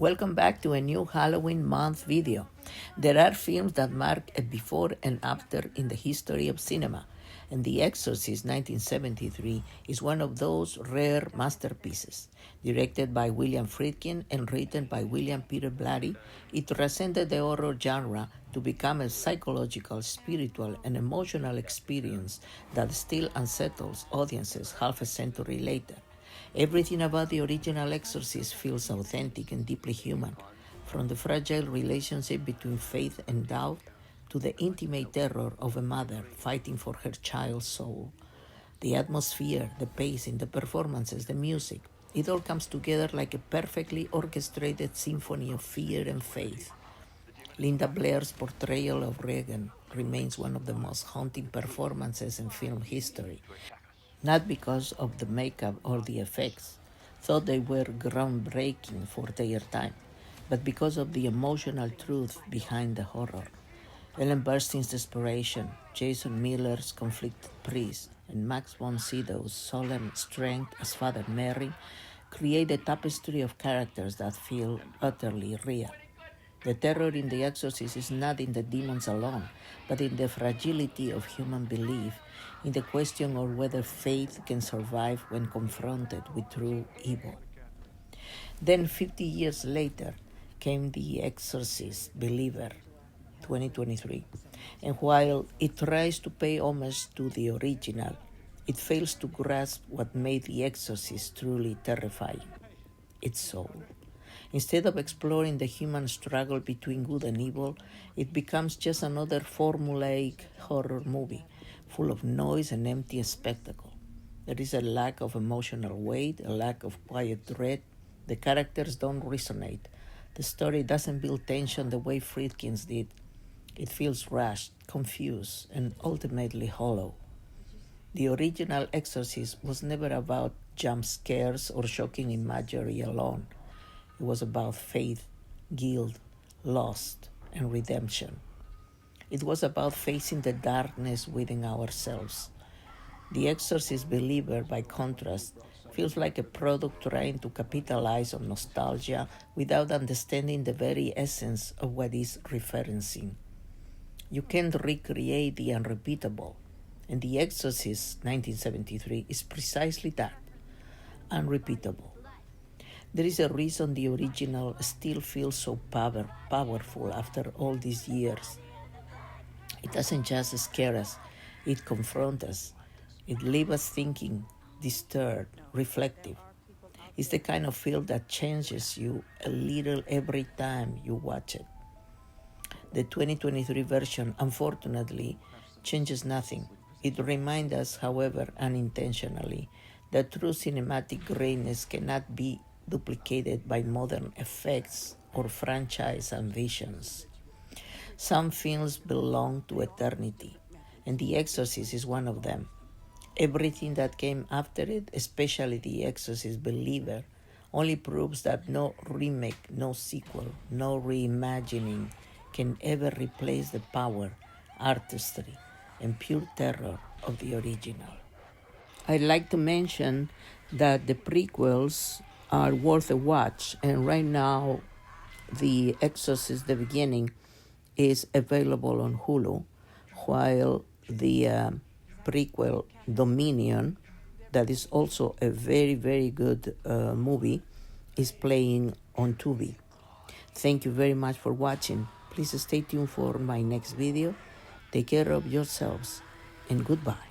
Welcome back to a new Halloween month video. There are films that mark a before and after in the history of cinema, and The Exorcist 1973 is one of those rare masterpieces. Directed by William Friedkin and written by William Peter Blatty, it transcended the horror genre to become a psychological, spiritual, and emotional experience that still unsettles audiences half a century later. Everything about the original Exorcist feels authentic and deeply human, from the fragile relationship between faith and doubt to the intimate terror of a mother fighting for her child's soul. The atmosphere, the pacing, the performances, the music, it all comes together like a perfectly orchestrated symphony of fear and faith. Linda Blair's portrayal of Regan remains one of the most haunting performances in film history, not because of the makeup or the effects, though they were groundbreaking for their time, but because of the emotional truth behind the horror. Ellen Burstyn's desperation, Jason Miller's conflicted priest, and Max von Sydow's solemn strength as Father Merrin create a tapestry of characters that feel utterly real. The terror in The Exorcist is not in the demons alone, but in the fragility of human belief, in the question of whether faith can survive when confronted with true evil. Then 50 years later came The Exorcist Believer, 2023, and while it tries to pay homage to the original, it fails to grasp what made The Exorcist truly terrifying: its soul. Instead of exploring the human struggle between good and evil, it becomes just another formulaic horror movie, full of noise and empty spectacle. There is a lack of emotional weight, a lack of quiet dread. The characters don't resonate. The story doesn't build tension the way Friedkin's did. It feels rushed, confused, and ultimately hollow. The original Exorcist was never about jump scares or shocking imagery alone. It was about faith, guilt, loss, and redemption. It was about facing the darkness within ourselves. The Exorcist Believer, by contrast, feels like a product trying to capitalize on nostalgia without understanding the very essence of what it's referencing. You can't recreate the unrepeatable, and The Exorcist 1973 is precisely that, unrepeatable. There is a reason the original still feels so powerful after all these years. It doesn't just scare us, it confronts us. It leaves us thinking, disturbed, reflective. It's the kind of film that changes you a little every time you watch it. The 2023 version, unfortunately, changes nothing. It reminds us, however, unintentionally, that true cinematic greatness cannot be duplicated by modern effects or franchise ambitions. Some films belong to eternity, and The Exorcist is one of them. Everything that came after it, especially The Exorcist Believer, only proves that no remake, no sequel, no reimagining can ever replace the power, artistry, and pure terror of the original. I'd like to mention that the prequels are worth a watch, and right now The Exorcist The Beginning is available on Hulu, while the prequel Dominion, that is also a very, very good movie, is playing on Tubi. Thank you very much for watching. Please stay tuned for my next video. Take care of yourselves, and goodbye.